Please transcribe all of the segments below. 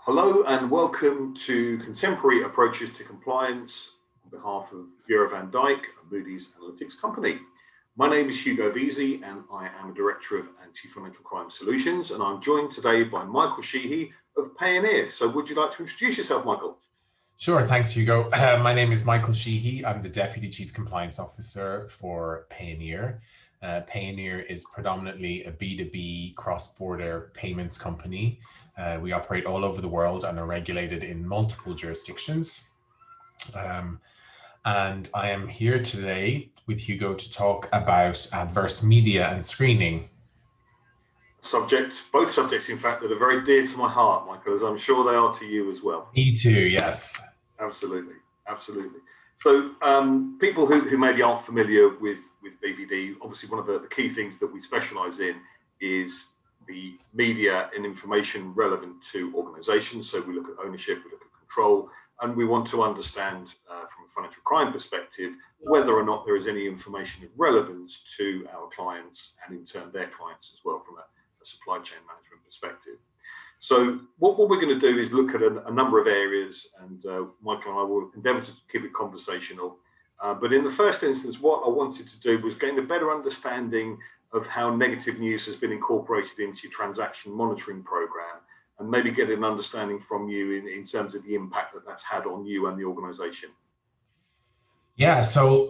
Hello and welcome to Contemporary Approaches to Compliance on behalf of Bureau van Dijk, a Moody's Analytics company. My name is Hugo Veazey and I am a Director of Anti-Financial Crime Solutions, and I'm joined today by Micheal Sheehy of Payoneer. So would you like to introduce yourself, Micheal? Sure, thanks, Hugo. My name is Micheal Sheehy. I'm the Deputy Chief Compliance Officer for Payoneer. Payoneer is predominantly a B2B cross-border payments company. We operate all over the world and are regulated in multiple jurisdictions. And I am here today with Hugo to talk about adverse media and screening. Both subjects, in fact, that are very dear to my heart, Micheal, as I'm sure they are to you as well. Me too, yes. Absolutely, absolutely. So people who maybe aren't familiar with BVD, obviously one of the key things that we specialise in is the media and information relevant to organisations. So we look at ownership, we look at control, and we want to understand from a financial crime perspective whether or not there is any information of relevance to our clients and in turn their clients as well from a supply chain management perspective. So what we're going to do is look at a number of areas, and Micheal and I will endeavour to keep it conversational. But in the first instance, what I wanted to do was gain a better understanding of how negative news has been incorporated into your transaction monitoring program, and maybe get an understanding from you in terms of the impact that that's had on you and the organisation. Yeah, so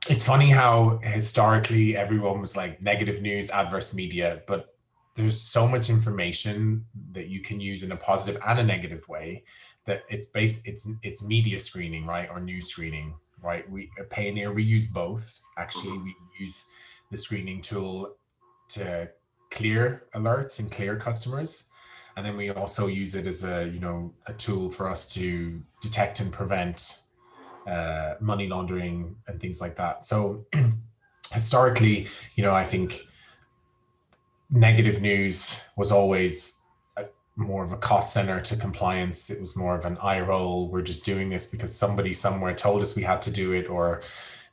it's funny how historically everyone was like negative news, adverse media, but there's so much information that you can use in a positive and a negative way that it's media screening, right? Or news screening, right? At Payoneer, we use both. Actually, we use the screening tool to clear alerts and clear customers. And then we also use it as a tool for us to detect and prevent money laundering and things like that. So historically, I think negative news was always more of a cost center to compliance. It was more of an eye roll. We're just doing this because somebody somewhere told us we had to do it, or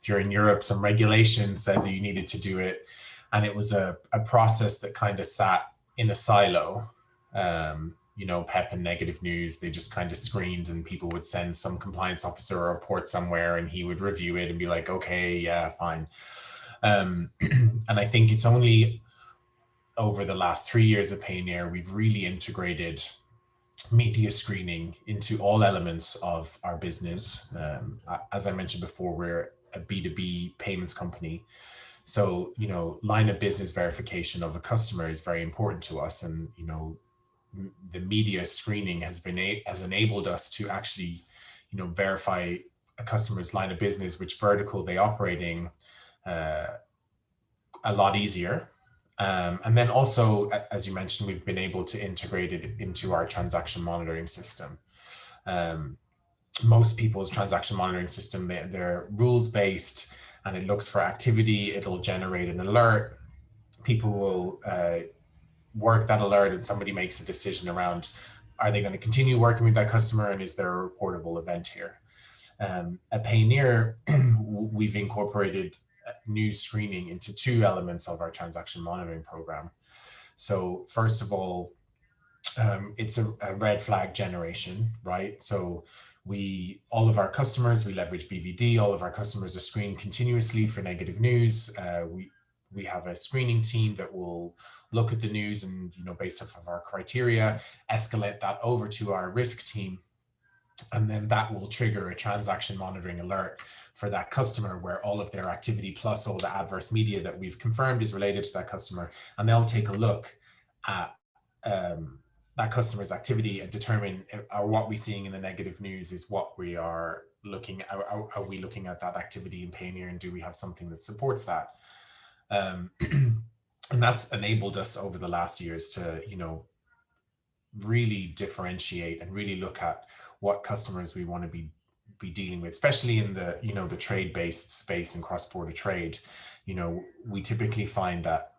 if you're in Europe, some regulation said that you needed to do it. And it was a process that kind of sat in a silo. PEP and negative news, they just kind of screened, and people would send some compliance officer a report somewhere and he would review it and be like, okay, yeah, fine. And I think it's only over the last 3 years of Payoneer, we've really integrated media screening into all elements of our business. As I mentioned before, we're a B2B payments company. So, line of business verification of a customer is very important to us. And, the media screening has enabled us to actually, verify a customer's line of business, which vertical they operating, a lot easier. And then also, as you mentioned, we've been able to integrate it into our transaction monitoring system. Most people's transaction monitoring system, they're rules-based, and it looks for activity. It'll generate an alert. People will work that alert, and somebody makes a decision around, are they going to continue working with that customer, and is there a reportable event here? At Payoneer, we've incorporated news screening into two elements of our transaction monitoring program. So first of all, it's a red flag generation, right? So all of our customers, we leverage BVD. All of our customers are screened continuously for negative news. We have a screening team that will look at the news and, based off of our criteria, escalate that over to our risk team. And then that will trigger a transaction monitoring alert for that customer, where all of their activity plus all the adverse media that we've confirmed is related to that customer. And they'll take a look at that customer's activity and determine, are what we're seeing in the negative news is what we are looking at. Are we looking at that activity in Payoneer, and do we have something that supports that? And that's enabled us over the last years to, really differentiate and really look at what customers we want to be dealing with, especially in the, the trade-based space and cross-border trade. We typically find that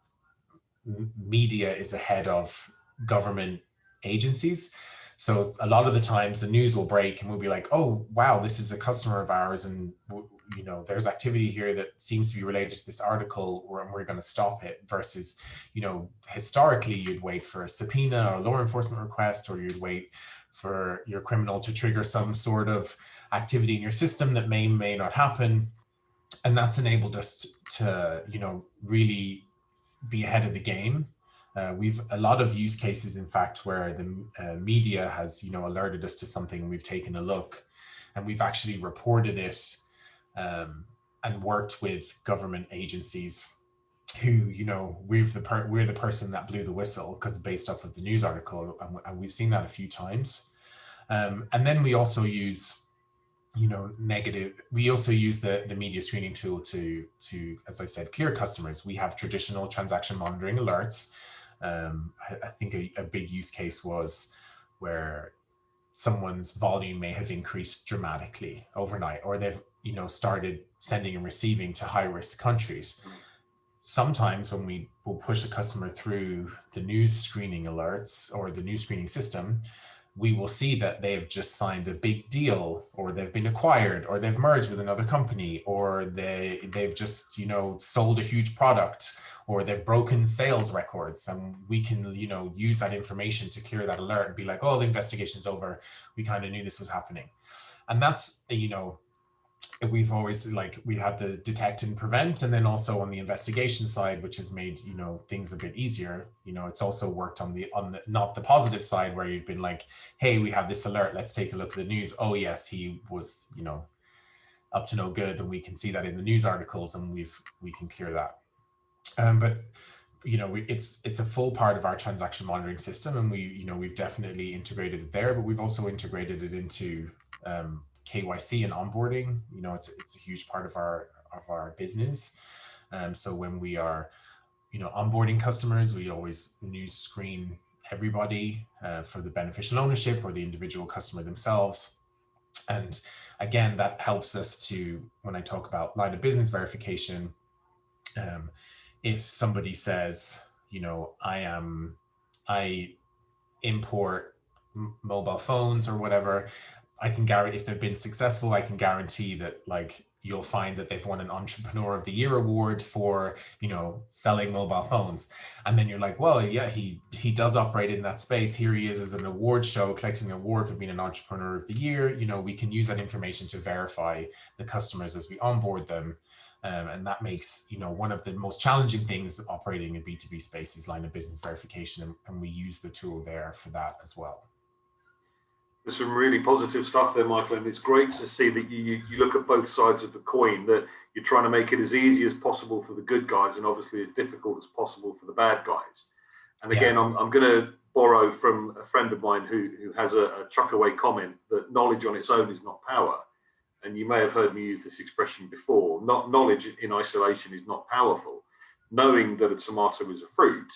media is ahead of government agencies. So a lot of the times the news will break and we'll be like, oh, wow, this is a customer of ours, and there's activity here that seems to be related to this article, and we're going to stop it, versus, historically you'd wait for a subpoena or a law enforcement request, or you'd wait for your criminal to trigger some sort of activity in your system that may not happen. And that's enabled us to, really be ahead of the game. We've a lot of use cases, in fact, where the media has, alerted us to something, and we've taken a look, and we've actually reported it, and worked with government agencies who, we're the person that blew the whistle, because based off of the news article, and we've seen that a few times. And then we also use, we also use the media screening tool to, as I said, clear customers. We have traditional transaction monitoring alerts. I think a big use case was where someone's volume may have increased dramatically overnight, or they've, started sending and receiving to high-risk countries. Sometimes when we will push a customer through the news screening alerts or the news screening system, we will see that they've just signed a big deal, or they've been acquired, or they've merged with another company, or they've just, sold a huge product, or they've broken sales records. And we can, use that information to clear that alert and be like, oh, the investigation's over. We kind of knew this was happening. And that's, we've always, we have the detect and prevent, and then also on the investigation side, which has made, things a bit easier. It's also worked on the not the positive side, where you've been like, hey, we have this alert, let's take a look at the news. Oh yes, he was, up to no good, and we can see that in the news articles, and we can clear that. But it's a full part of our transaction monitoring system, and we've definitely integrated it there, but we've also integrated it into KYC and onboarding. It's a huge part of our business. So when we are, onboarding customers, we always news screen everybody for the beneficial ownership or the individual customer themselves. And again, that helps us to, when I talk about line of business verification, if somebody says, I import mobile phones or whatever, I can guarantee, if they've been successful, I can guarantee that you'll find that they've won an Entrepreneur of the Year award for, selling mobile phones. And then you're like, well, yeah, he does operate in that space. Here he is as an award show, collecting an award for being an Entrepreneur of the Year. We can use that information to verify the customers as we onboard them. And that makes, one of the most challenging things operating in B2B space is line of business verification. And we use the tool there for that as well. There's some really positive stuff there, Michael, and it's great to see that you look at both sides of the coin, that you're trying to make it as easy as possible for the good guys and obviously as difficult as possible for the bad guys. And again, I'm going to borrow from a friend of mine who has a chuck away comment that knowledge on its own is not power. And you may have heard me use this expression before. Not knowledge in isolation is not powerful. Knowing that a tomato is a fruit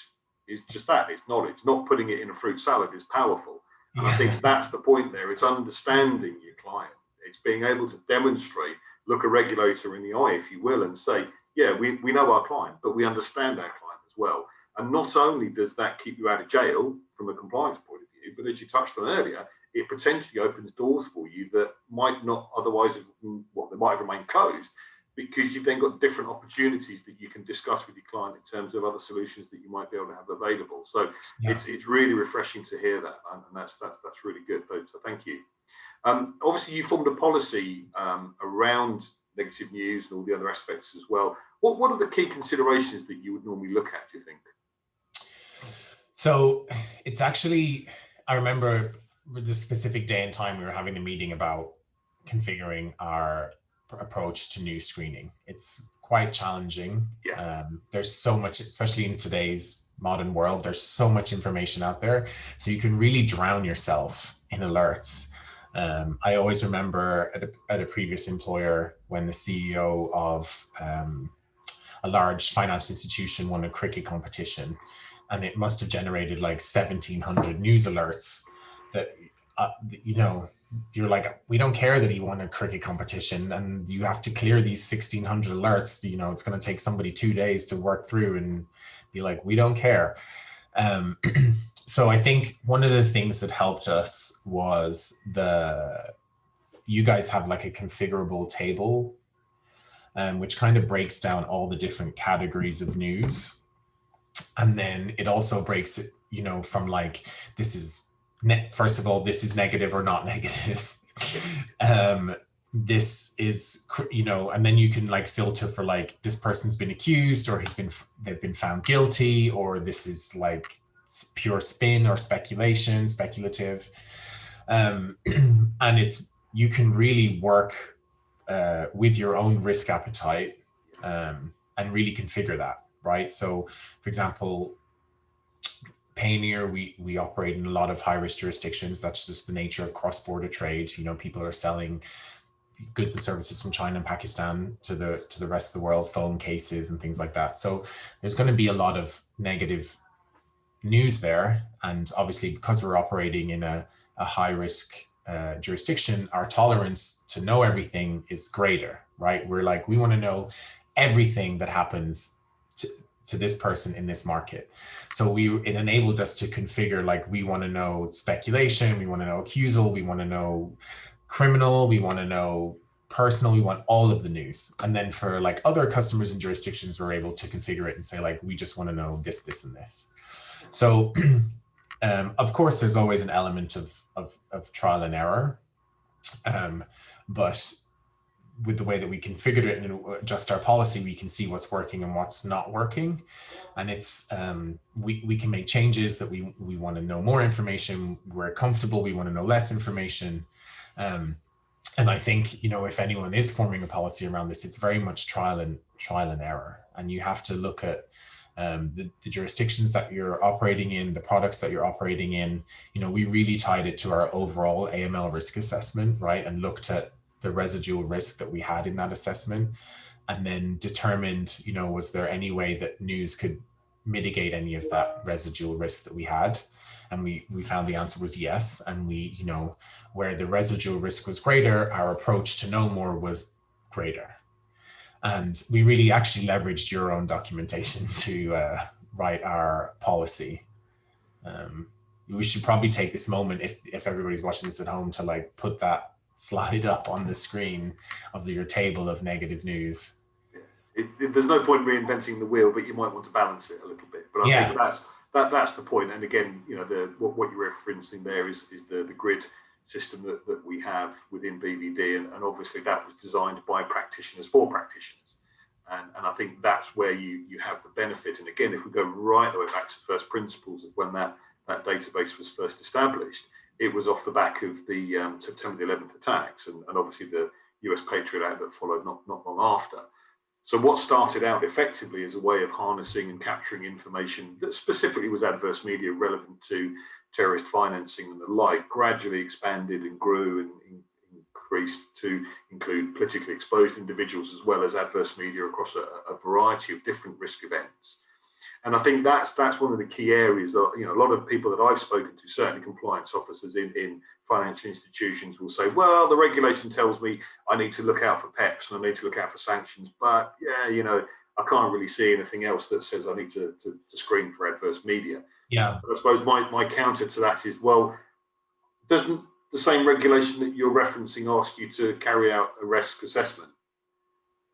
is just that, it's knowledge. Not putting it in a fruit salad is powerful. And I think that's the point there. It's understanding your client. It's being able to demonstrate, look a regulator in the eye, if you will, and say, yeah, we know our client, but we understand our client as well. And not only does that keep you out of jail from a compliance point of view, but as you touched on earlier, it potentially opens doors for you that might not otherwise have, they might have remained closed, because you've then got different opportunities that you can discuss with your client in terms of other solutions that you might be able to have available. So it's really refreshing to hear that, and that's really good. So thank you. Obviously, you formed a policy around negative news and all the other aspects as well. What are the key considerations that you would normally look at, do you think? So it's actually, I remember the specific day and time we were having a meeting about configuring our approach to news screening. It's quite challenging. There's so much, especially in today's modern world, there's so much information out there. So you can really drown yourself in alerts. I always remember at a previous employer when the CEO of a large finance institution won a cricket competition, and it must have generated like 1,700 news alerts that, you're like, we don't care that he won a cricket competition, and you have to clear these 1,600 alerts. It's going to take somebody 2 days to work through and be like, we don't care. So I think one of the things that helped us was you guys have like a configurable table which kind of breaks down all the different categories of news. And then it also breaks it, you know, from like, this is first of all, this is negative or not negative. This is, you know, and then you can like filter for like, this person's been accused, or they've been found guilty, or this is like pure spin or speculative. And you can really work with your own risk appetite, and really configure that, right? So for example, Payoneer, we operate in a lot of high-risk jurisdictions. That's just the nature of cross-border trade. You know, people are selling goods and services from China and Pakistan to the rest of the world, phone cases and things like that. So there's going to be a lot of negative news there. And obviously, because we're operating in a high-risk jurisdiction, our tolerance to know everything is greater, right? We're like, we want to know everything that happens to this person in this market. So it enabled us to configure, like, we want to know speculation, we want to know accusal, we want to know criminal, we want to know personal, we want all of the news. And then for like other customers and jurisdictions, we're able to configure it and say, like, we just want to know this, this, and this. So of course, there's always an element of trial and error, but with the way that we configured it and adjust our policy, we can see what's working and what's not working. And it's we can make changes that we want to know more information, we're comfortable, we want to know less information. And I think, you know, if anyone is forming a policy around this, it's very much trial and error. And you have to look at the jurisdictions that you're operating in, the products that you're operating in. You know, we really tied it to our overall AML risk assessment, right? And looked at the residual risk that we had in that assessment, and then determined, you know, was there any way that news could mitigate any of that residual risk that we had? And we found the answer was yes. And we, you know, where the residual risk was greater, our approach to know more was greater. And we really actually leveraged your own documentation to write our policy. We should probably take this moment, if everybody's watching this at home, to like put that slide up on the screen of your table of negative news. There's no point reinventing the wheel, but you might want to balance it a little bit. But I think that's the point. And again, you know, what you're referencing there is the grid system that we have within BVD, and obviously that was designed by practitioners for practitioners. And I think that's where you have the benefit. And again, if we go right the way back to first principles of when that database was first established, it was off the back of the September the 11th attacks, and obviously the US Patriot Act that followed not long after. So what started out effectively as a way of harnessing and capturing information that specifically was adverse media relevant to terrorist financing and the like, gradually expanded and grew and increased to include politically exposed individuals as well as adverse media across a variety of different risk events. And I think that's one of the key areas that, you know, a lot of people that I've spoken to, certainly compliance officers in financial institutions, will say, well, the regulation tells me I need to look out for PEPs and I need to look out for sanctions, but yeah, you know, I can't really see anything else that says I need to screen for adverse media. Yeah. But I suppose my counter to that is, well, doesn't the same regulation that you're referencing ask you to carry out a risk assessment?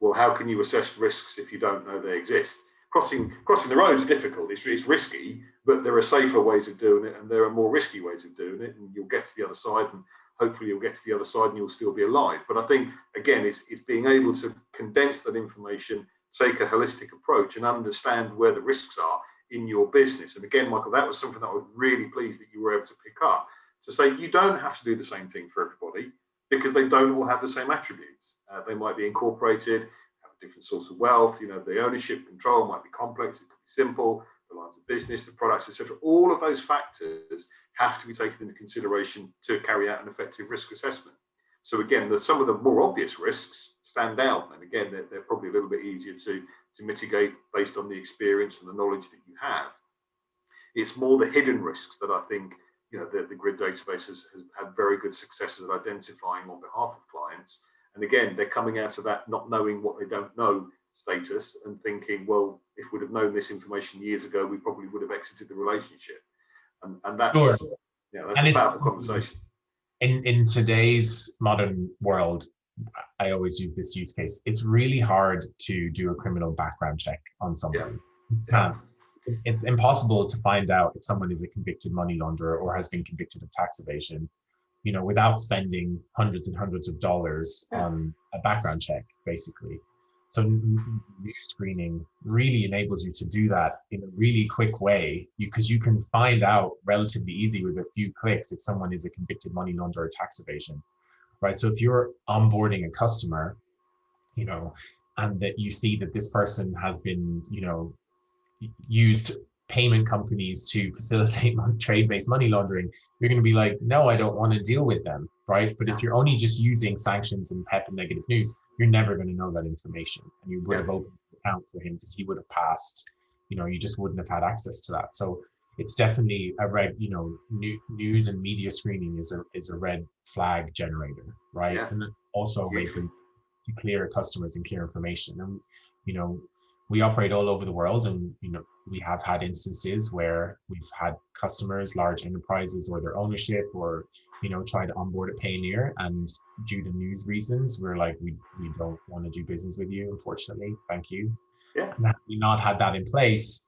Well, how can you assess risks if you don't know they exist? Crossing the road is difficult. It's risky, but there are safer ways of doing it, and there are more risky ways of doing it. And you'll get to the other side, and hopefully you'll get to the other side, and you'll still be alive. But I think again, it's being able to condense that information, take a holistic approach, and understand where the risks are in your business. And again, Michael, that was something that I was really pleased that you were able to pick up, to say you don't have to do the same thing for everybody, because they don't all have the same attributes. They might be incorporated, different source of wealth, you know, the ownership control might be complex, it could be simple, the lines of business, the products, etc. All of those factors have to be taken into consideration to carry out an effective risk assessment. So again, some of the more obvious risks stand out, and again, they're probably a little bit easier to mitigate based on the experience and the knowledge that you have. It's more the hidden risks that I think, you know, the grid database has had very good successes at identifying on behalf of clients. And again, they're coming out of that not knowing what they don't know status and thinking, well, if we'd have known this information years ago, we probably would have exited the relationship. And that's, sure. That's a powerful conversation. In today's modern world, I always use this use case. It's really hard to do a criminal background check on Yeah. somebody. Yeah. It's impossible to find out if someone is a convicted money launderer or has been convicted of tax evasion, without spending hundreds and hundreds of dollars on a background check, basically. So news screening really enables you to do that in a really quick way, because you can find out relatively easy with a few clicks if someone is a convicted money launderer or tax evasion, right? So if you're onboarding a customer, and that you see that this person has been, used payment companies to facilitate trade-based money laundering, you're going to be like, no, I don't want to deal with them, right? But if you're only just using sanctions and PEP and negative news, you're never going to know that information, and you would have opened an account for him because he would have passed. You just wouldn't have had access to that. So it's definitely a red. News and media screening is a red flag generator, right? Yeah. And also a way to clear customers and clear information. And we operate all over the world, and we have had instances where we've had customers, large enterprises, or their ownership, or try to onboard a Payoneer, and due to news reasons, we're like, we don't want to do business with you, unfortunately, thank you. And had we not had that in place,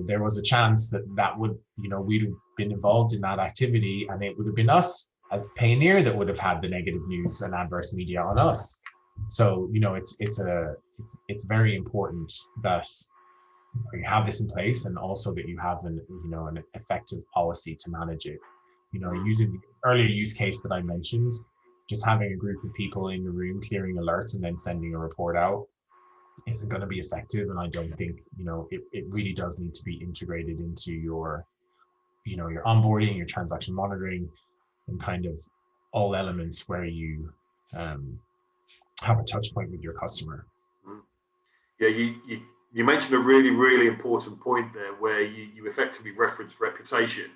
there was a chance that would, we'd have been involved in that activity, and it would have been us as Payoneer that would have had the negative news and adverse media on us. So it's very important that you have this in place, and also that you have an effective policy to manage it. Using the earlier use case that I mentioned, just having a group of people in the room clearing alerts and then sending a report out isn't going to be effective. And I don't think it really does need to be integrated into your your onboarding, your transaction monitoring, and kind of all elements where you have a touch point with your customer. Yeah, you mentioned a really, really important point there, where you effectively referenced reputation.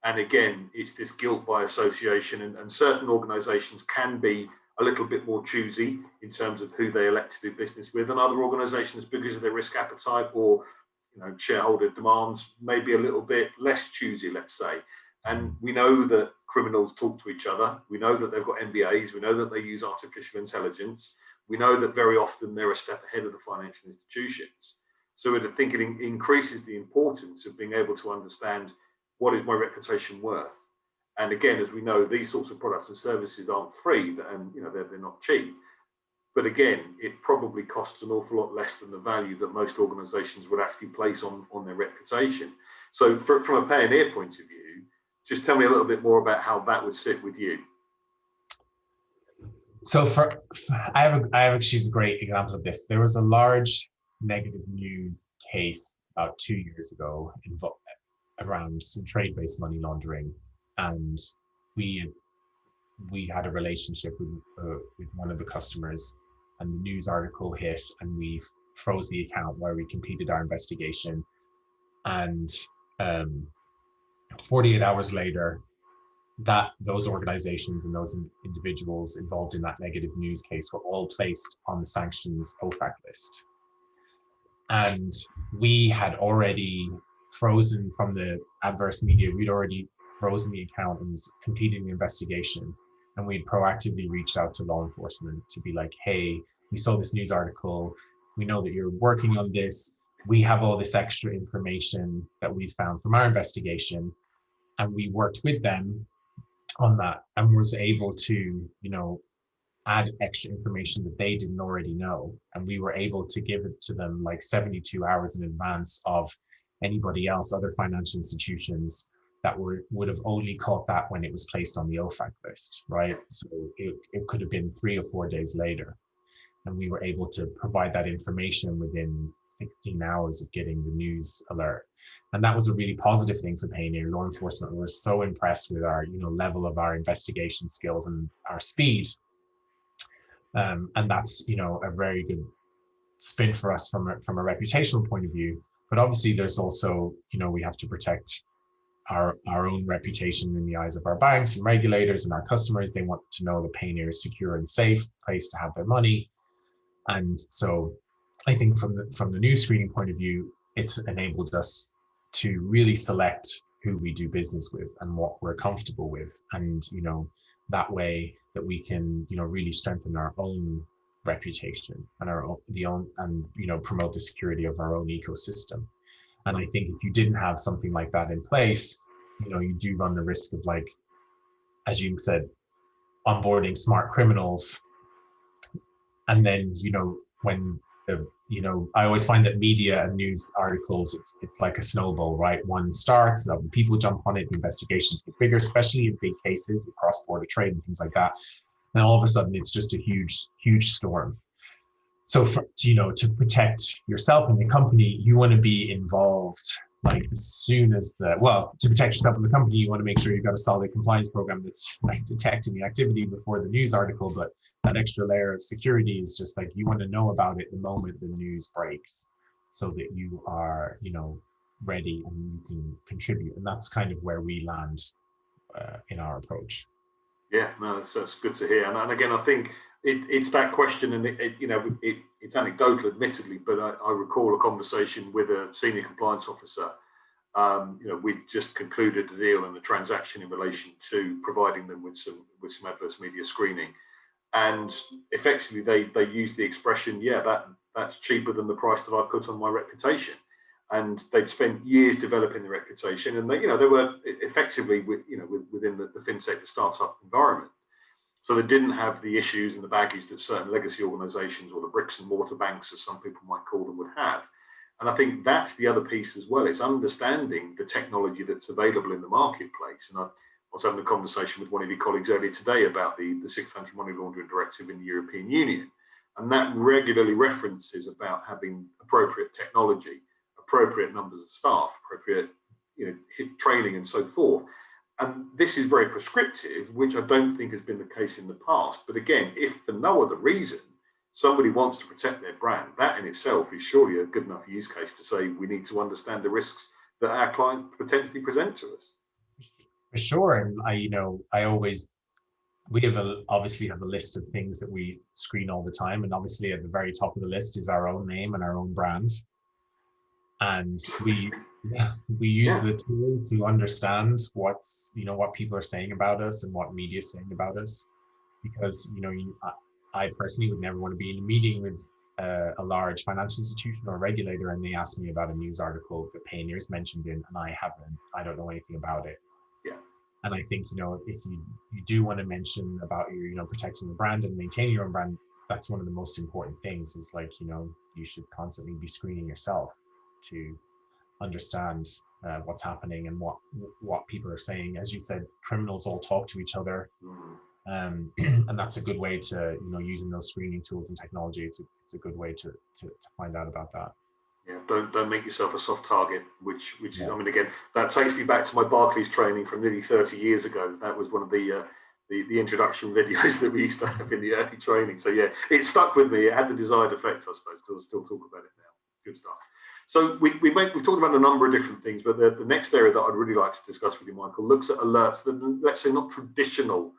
And again, it's this guilt by association, and certain organizations can be a little bit more choosy in terms of who they elect to do business with, and other organizations, because of their risk appetite or shareholder demands, may be a little bit less choosy, let's say. And we know that criminals talk to each other. We know that they've got MBAs. We know that they use artificial intelligence. We know that very often they're a step ahead of the financial institutions. So I think it increases the importance of being able to understand, what is my reputation worth? And again, as we know, these sorts of products and services aren't free, and they're not cheap. But again, it probably costs an awful lot less than the value that most organizations would actually place on their reputation. So from a Payoneer point of view, just tell me a little bit more about how that would sit with you. So I have actually a great example of this. There was a large negative news case about 2 years ago around some trade-based money laundering, and we had a relationship with one of the customers, and the news article hit, and we froze the account while we completed our investigation. And 48 hours later, those organizations and those individuals involved in that negative news case were all placed on the sanctions OFAC list. And we had already frozen from the adverse media. We'd already frozen the account and completed the investigation. And we'd proactively reached out to law enforcement to be like, hey, we saw this news article. We know that you're working on this. We have all this extra information that we found from our investigation. And we worked with them on that, and was able to, add extra information that they didn't already know. And we were able to give it to them like 72 hours in advance of anybody else, other financial institutions that would have only caught that when it was placed on the OFAC list, right? So it could have been 3 or 4 days later. And we were able to provide that information within 16 hours of getting the news alert. And that was a really positive thing for Payoneer. Law enforcement were so impressed with our, level of our investigation skills and our speed. And that's, a very good spin for us from a reputational point of view. But obviously there's also, we have to protect our own reputation in the eyes of our banks and regulators and our customers. They want to know that Payoneer is a secure and safe place to have their money. And so I think from the news screening point of view, it's enabled us to really select who we do business with and what we're comfortable with. And, that way that we can, really strengthen our own reputation and promote the security of our own ecosystem. And I think if you didn't have something like that in place, you do run the risk of, like, as you said, onboarding smart criminals. And then, when I always find that media and news articles, it's like a snowball, right? One starts, people jump on it, the investigations get bigger, especially in big cases with cross-border trade and things like that. And all of a sudden, it's just a huge, huge storm. So, to protect yourself and the company, you want to be involved, like, as soon as to protect yourself and the company, you want to make sure you've got a solid compliance program that's, like, detecting the activity before the news article. But that extra layer of security is just, like, you want to know about it the moment the news breaks, so that you are, ready and you can contribute. And that's kind of where we land in our approach. Yeah, no, that's good to hear. And again, I think it's that question, and it's anecdotal, admittedly, but I recall a conversation with a senior compliance officer. We'd just concluded a deal and a transaction in relation to providing them with some adverse media screening, and effectively they used the expression, that's cheaper than the price that I put on my reputation. And they'd spent years developing the reputation, and they were effectively within the fintech, the startup environment. So they didn't have the issues and the baggage that certain legacy organizations, or the bricks and mortar banks, as some people might call them, would have. And I think that's the other piece as well. It's understanding the technology that's available in the marketplace. And I was having a conversation with one of your colleagues earlier today about the 6th Anti-Money Laundering Directive in the European Union. And that regularly references about having appropriate technology, appropriate numbers of staff, appropriate training, and so forth. And this is very prescriptive, which I don't think has been the case in the past. But again, if for no other reason somebody wants to protect their brand, that in itself is surely a good enough use case to say we need to understand the risks that our client potentially present to us. For sure. And we obviously have a list of things that we screen all the time. And obviously at the very top of the list is our own name and our own brand. And we use the tool to understand what people are saying about us and what media is saying about us. Because, I personally would never want to be in a meeting with a large financial institution or regulator, and they ask me about a news article that Payoneer is mentioned in, and I don't know anything about it. Yeah. And I think, if you do want to mention about your, protecting the brand and maintaining your own brand, that's one of the most important things, is like, you should constantly be screening yourself to understand what's happening and what people are saying. As you said, criminals all talk to each other. And that's a good way to, using those screening tools and technology, it's a good way to find out about that. Yeah, don't make yourself a soft target, which I mean, again, that takes me back to my Barclays training from nearly 30 years ago. That was one of the introduction videos that we used to have in the early training. So yeah, it stuck with me. It had the desired effect, I suppose, because I still talk about it now. Good stuff. So we've talked about a number of different things, but the next area that I'd really like to discuss with you, Michael, looks at alerts that, let's say, not traditional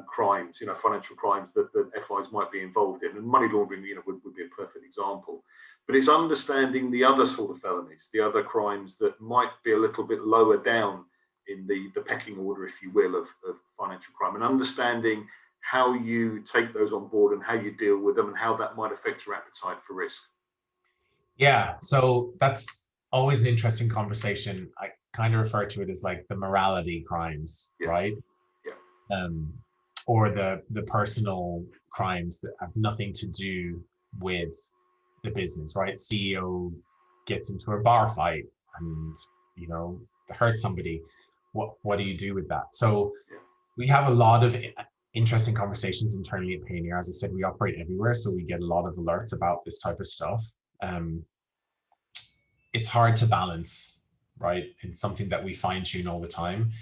crimes, financial crimes that FIs might be involved in, and money laundering, would be a perfect example. But it's understanding the other sort of felonies, the other crimes that might be a little bit lower down in the pecking order, if you will, of financial crime, and understanding how you take those on board and how you deal with them and how that might affect your appetite for risk. Yeah, so that's always an interesting conversation. I kind of refer to it as like the morality crimes, right? Yeah. Or the personal crimes that have nothing to do with the business, right? CEO gets into a bar fight and hurt somebody. What do you do with that? So we have a lot of interesting conversations internally at Payoneer. As I said, we operate everywhere, so we get a lot of alerts about this type of stuff. It's hard to balance, right? It's something that we fine tune all the time.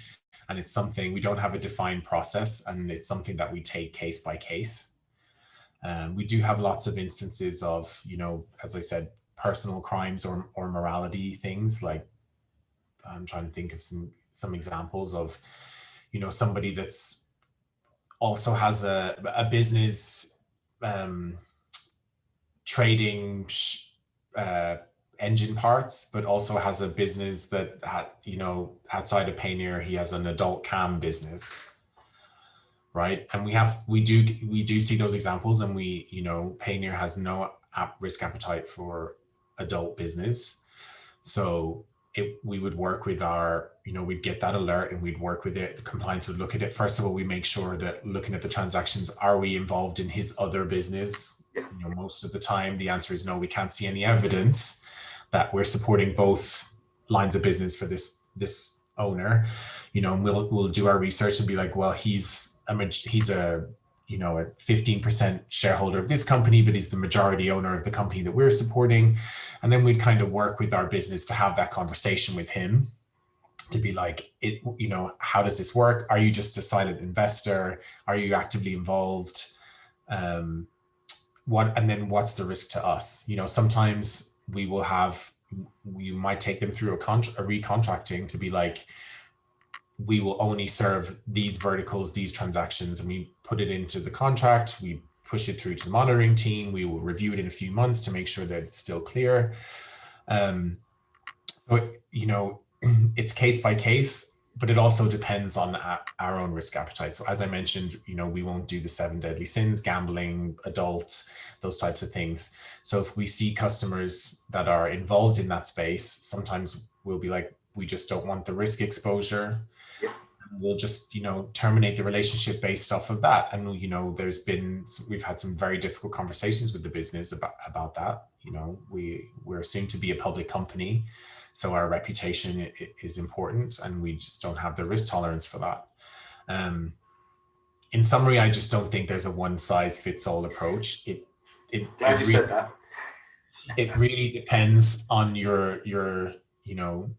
And it's something, we don't have a defined process, and it's something that we take case by case. We do have lots of instances of, as I said, personal crimes or morality things. Like, I'm trying to think of some examples of, somebody that's also has a business trading engine parts, but also has a business that outside of Payoneer, he has an adult cam business. right? And we do see those examples, and we, you know, Payoneer has no risk appetite for adult business. So we would work with our, you know, we'd get that alert and we'd work with it. The compliance would look at it. First of all, we make sure that looking at the transactions, are we involved in his other business? You know, most of the time the answer is no, we can't see any evidence that we're supporting both lines of business for this owner. You know, and we'll do our research and be like, well, he's a you know, a 15% shareholder of this company, but he's the majority owner of the company that we're supporting. And then we'd kind of work with our business to have that conversation with him, to be like, you know, how does this work? Are you just a silent investor? Are you actively involved? And then what's the risk to us? You know, sometimes we might take them through a recontracting to be like, we will only serve these verticals, these transactions, and we put it into the contract. We push it through to the monitoring team. We will review it in a few months to make sure that it's still clear. So, you know, it's case by case, but it also depends on our own risk appetite. So as I mentioned, you know, we won't do the 7 deadly sins, gambling, adult, those types of things. So if we see customers that are involved in that space, sometimes we'll be like, we just don't want the risk exposure. We'll just, you know, terminate the relationship based off of that. And, you know, we've had some very difficult conversations with the business about that. You know, we're soon to be a public company, so our reputation is important, and we just don't have the risk tolerance for that. In summary, I just don't think there's a one size fits all approach. Glad you said that. It really depends on your, you know,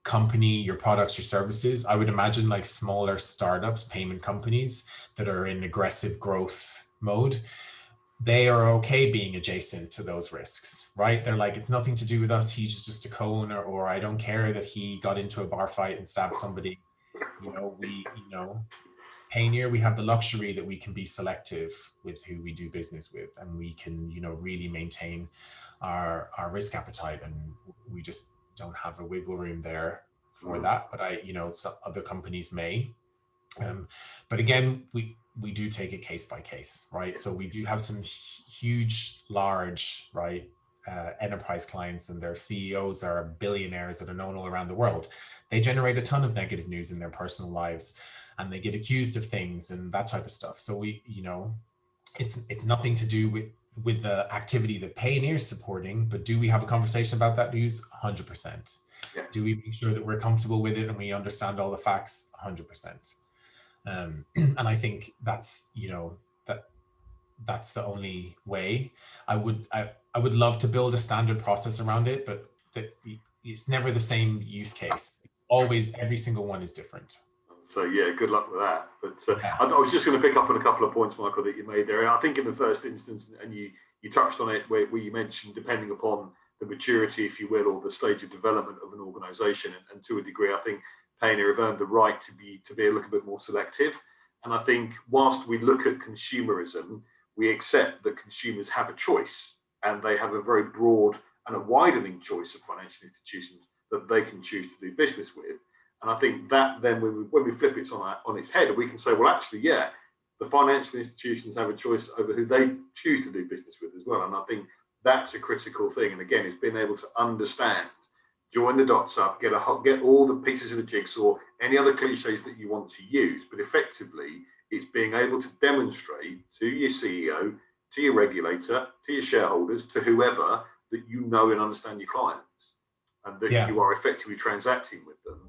company, your products, your services. I would imagine like smaller startups, payment companies that are in aggressive growth mode, they are okay being adjacent to those risks, right? They're like, it's nothing to do with us. He's just a co-owner, or I don't care that he got into a bar fight and stabbed somebody. You know, Payoneer, we have the luxury that we can be selective with who we do business with, and we can, you know, really maintain our risk appetite, and we just don't have a wiggle room there for that. But you know, some other companies may. But again, we do take it case by case, right? So we do have some huge, large, right, enterprise clients, and their CEOs are billionaires that are known all around the world. They generate a ton of negative news in their personal lives, and they get accused of things and that type of stuff. So we, you know, it's nothing to do with the activity that Payoneer is supporting, but do we have a conversation about that news? 100%. Yeah. Do we make sure that we're comfortable with it and we understand all the facts? 100%. And I think that's, you know, that's the only way. I would love to build a standard process around it, but it's never the same use case. Always, every single one is different. So yeah, good luck with that. But I was just going to pick up on a couple of points, Michael, that you made there. I think in the first instance, and you touched on it, where you mentioned depending upon the maturity, if you will, or the stage of development of an organisation, and to a degree, I think Payoneer have earned the right to be a little bit more selective. And I think whilst we look at consumerism, we accept that consumers have a choice, and they have a very broad and a widening choice of financial institutions that they can choose to do business with. And I think that then when we flip it on its head, we can say, well, actually, yeah, the financial institutions have a choice over who they choose to do business with as well. And I think that's a critical thing. And again, it's being able to understand, join the dots up, get all the pieces of the jigsaw, any other cliches that you want to use. But effectively, it's being able to demonstrate to your CEO, to your regulator, to your shareholders, to whoever, that you know and understand your clients, and that you are effectively transacting with them.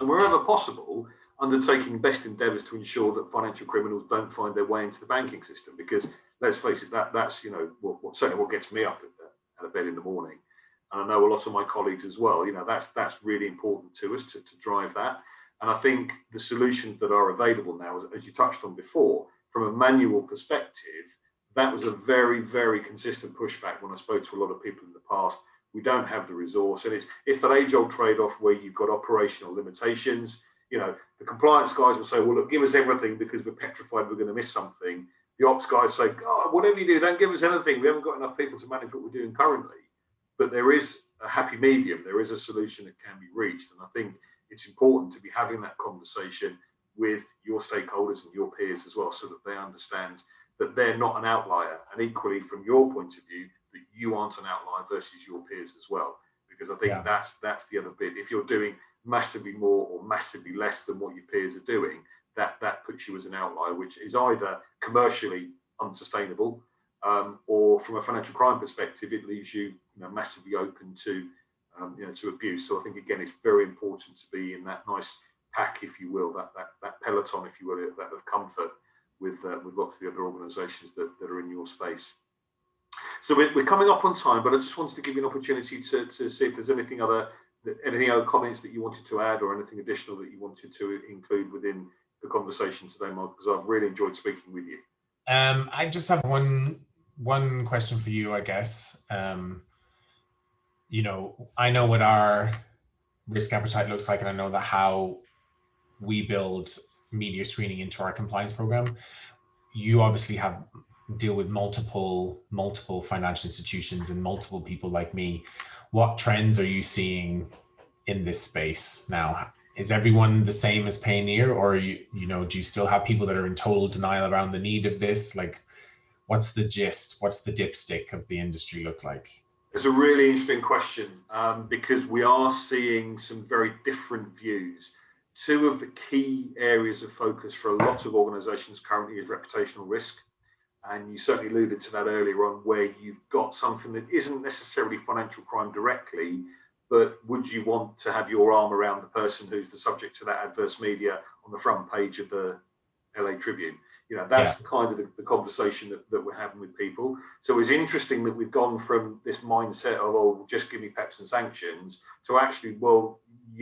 And wherever possible, undertaking best endeavours to ensure that financial criminals don't find their way into the banking system. Because let's face it, that's, you know, certainly what gets me up out of bed in the morning. And I know a lot of my colleagues as well. You know, that's really important to us to drive that. And I think the solutions that are available now, as you touched on before, from a manual perspective, that was a very, very consistent pushback when I spoke to a lot of people in the past. We don't have the resource, and it's that age-old trade-off where you've got operational limitations. You know, the compliance guys will say, well, look, give us everything because we're petrified we're going to miss something. The ops guys say, God, whatever you do, don't give us anything. We haven't got enough people to manage what we're doing currently. But there is a happy medium. There is a solution that can be reached. And I think it's important to be having that conversation, with your stakeholders and your peers as well, so that they understand that they're not an outlier, and equally from your point of view that you aren't an outlier versus your peers as well. Because I think that's the other bit. If you're doing massively more or massively less than what your peers are doing, that puts you as an outlier, which is either commercially unsustainable, or from a financial crime perspective, it leaves you, massively open to to abuse. So I think again, it's very important to be in that nice pack, if you will, that peloton, if you will, that of comfort with lots of the other organisations that are in your space. So we're coming up on time, but I just wanted to give you an opportunity to see if there's anything other comments that you wanted to add, or anything additional that you wanted to include within the conversation today, Mark, because I've really enjoyed speaking with you. I just have one question for you, I guess. I know what our risk appetite looks like, and I know that how we build media screening into our compliance program. You obviously deal with multiple financial institutions and multiple people like me. What trends are you seeing in this space now? Is everyone the same as Payoneer, or do you still have people that are in total denial around the need of this? Like, what's the gist? What's the dipstick of the industry look like? It's a really interesting question, because we are seeing some very different views. Two of the key areas of focus for a lot of organisations currently is reputational risk. And you certainly alluded to that earlier on, where you've got something that isn't necessarily financial crime directly, but would you want to have your arm around the person who's the subject to that adverse media on the front page of the LA Tribune? That's kind of the conversation that we're having with people. So it's interesting that we've gone from this mindset of, oh, just give me PEPs and sanctions, to actually,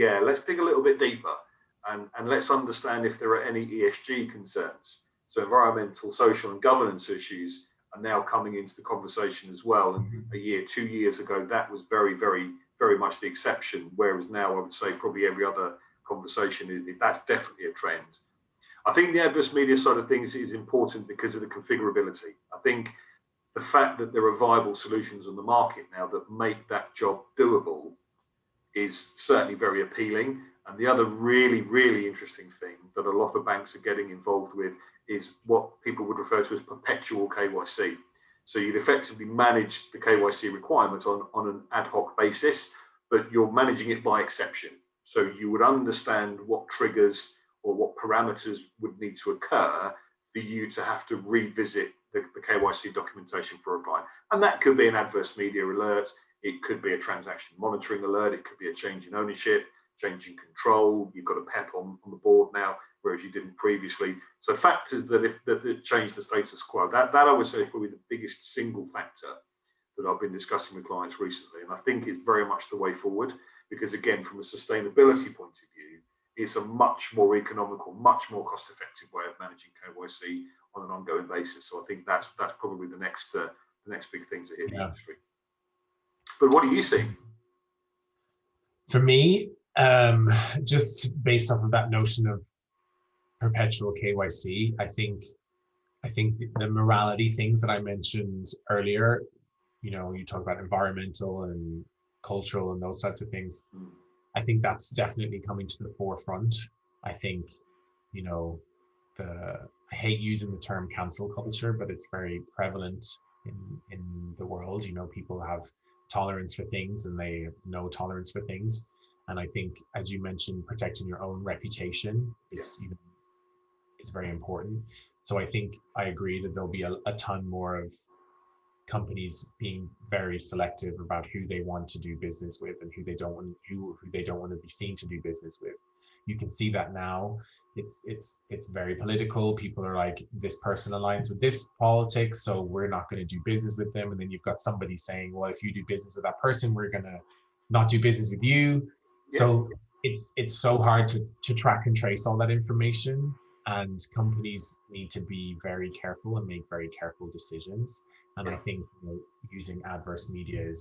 let's dig a little bit deeper and let's understand if there are any ESG concerns. So environmental, social and governance issues are now coming into the conversation as well. And a year, 2 years ago, that was very, very, very much the exception. Whereas now I would say probably every other conversation, that's definitely a trend. I think the adverse media side of things is important because of the configurability. I think the fact that there are viable solutions on the market now that make that job doable is certainly very appealing. And the other really, really interesting thing that a lot of banks are getting involved with is what people would refer to as perpetual KYC. So you'd effectively manage the KYC requirements on an ad hoc basis, but you're managing it by exception. So you would understand what triggers or what parameters would need to occur for you to have to revisit the KYC documentation for a client. And that could be an adverse media alert, it could be a transaction monitoring alert, it could be a change in ownership, change in control, you've got a PEP on the board now, whereas you didn't previously. So factors that change the status quo, that I would say is probably the biggest single factor that I've been discussing with clients recently. And I think it's very much the way forward, because again, from a sustainability point of view, it's a much more economical, much more cost-effective way of managing KYC on an ongoing basis. So I think that's probably the next big thing to hit the industry. But what are you seeing? For me, just based off of that notion of perpetual KYC, I think the morality things that I mentioned earlier, you talk about environmental and cultural and those types of things. I think that's definitely coming to the forefront. I think, I hate using the term cancel culture, but it's very prevalent in the world. People have tolerance for things and they have no tolerance for things. And I think, as you mentioned, protecting your own reputation is very important. So I think I agree that there'll be a ton more of companies being very selective about who they want to do business with and who they don't want to be seen to do business with. You can see that now. It's very political. People are like, this person aligns with this politics, so we're not going to do business with them. And then you've got somebody saying, well, if you do business with that person, we're going to not do business with you. So it's so hard to track and trace all that information, and companies need to be very careful and make very careful decisions. And I think using adverse media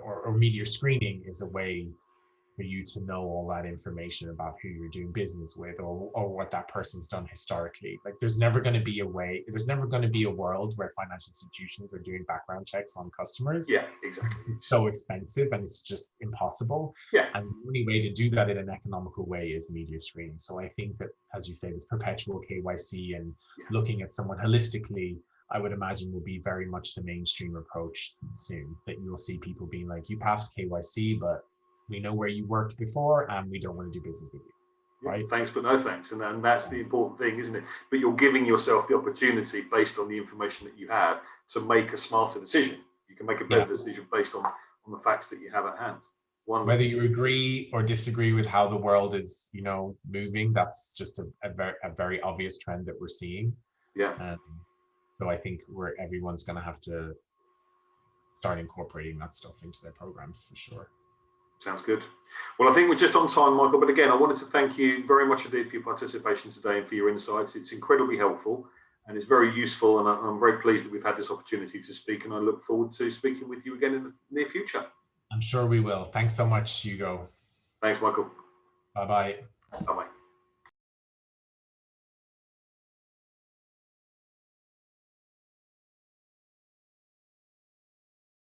or media screening is a way for you to know all that information about who you're doing business with, or what that person's done historically. Like there's never going to be a world where financial institutions are doing background checks on customers. Yeah, exactly. It's so expensive and it's just impossible. Yeah. And the only way to do that in an economical way is media screening. So I think that, as you say, this perpetual KYC and looking at someone holistically, I would imagine will be very much the mainstream approach soon, that you'll see people being like, you passed KYC, but we know where you worked before and we don't want to do business with you. Right? Thanks, but no thanks. And that's the important thing, isn't it? But you're giving yourself the opportunity based on the information that you have to make a smarter decision. You can make a better decision based on the facts that you have at hand. Whether you agree or disagree with how the world is, moving, that's just a very obvious trend that we're seeing. Yeah. So I think everyone's going to have to start incorporating that stuff into their programs for sure. Sounds good. Well, I think we're just on time, Michael. But again, I wanted to thank you very much indeed for your participation today and for your insights. It's incredibly helpful and it's very useful. And I'm very pleased that we've had this opportunity to speak. And I look forward to speaking with you again in the near future. I'm sure we will. Thanks so much, Hugo. Thanks, Michael. Bye-bye.